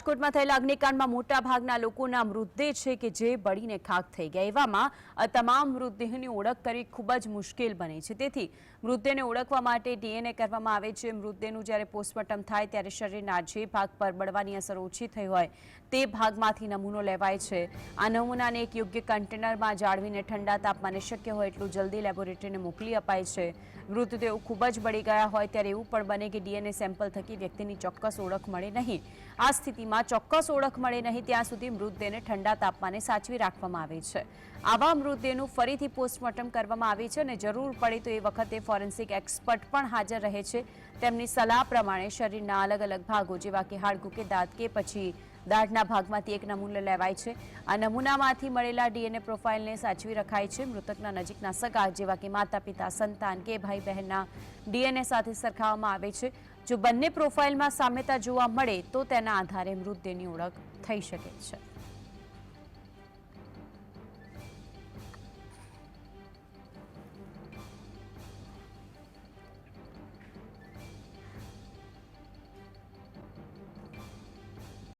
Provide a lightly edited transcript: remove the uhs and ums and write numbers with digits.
રાજકોટમાં થયેલા અગ્નિકાંડમાં મોટા ભાગના લોકોના મૃતદેહ છે કે જે બળીને ખાખ થઈ ગયા। એવામાં આ તમામ મૃતદેહની ઓળખ કરવી ખૂબ જ મુશ્કેલ બને છે। તેથી મૃતદેહને ઓળખવા માટે ડીએનએ કરવામાં આવે છે। મૃતદેહનું જ્યારે પોસ્ટમોર્ટમ થાય ત્યારે શરીરના જે ભાગ પર બળવાની અસર ઓછી થઈ હોય તે ભાગમાંથી નમૂનો લેવાય છે। આ નમૂનાને એક યોગ્ય કન્ટેનરમાં જાળવીને ઠંડા તાપમાને શક્ય હોય એટલું જલ્દી લેબોરેટરીને મોકલી અપાય છે। મૃતદેહો ખૂબ જ બળી ગયા હોય ત્યારે એવું પણ બને કે ડીએનએ સેમ્પલ થકી વ્યક્તિની ચોક્કસ ઓળખ મળે નહીં। આ સ્થિતિમાં ચોક્કસ ઓળખ મળે નહીં ત્યાં સુધી મૃતદેહને ઠંડા તાપમાને સાચવી રાખવામાં આવે છે। આવા મૃતદેહનું ફરીથી પોસ્ટમોર્ટમ કરવામાં આવે છે અને જરૂર પડે તો એ વખતે ફોરેન્સિક એક્સપર્ટ પણ હાજર રહે છે। તેમની સલાહ પ્રમાણે શરીરના અલગ અલગ ભાગો જેવા કે હાડકું કે દાંત કે પછી દાઢના ભાગમાંથી એક નમૂનો લેવાય છે। આ નમૂનામાંથી મળેલા ડીએનએ પ્રોફાઇલને સાચવી રખાય છે। મૃતકના નજીકના સગા જેવા કે માતા પિતા, સંતાન કે ભાઈ બહેનના ડીએનએ સાથે સરખાવવામાં આવે છે। જો બંને પ્રોફાઇલમાં સામ્યતા જોવા મળે તો તેના આધારે મૃતદેહની ઓળખ થઈ શકે છે।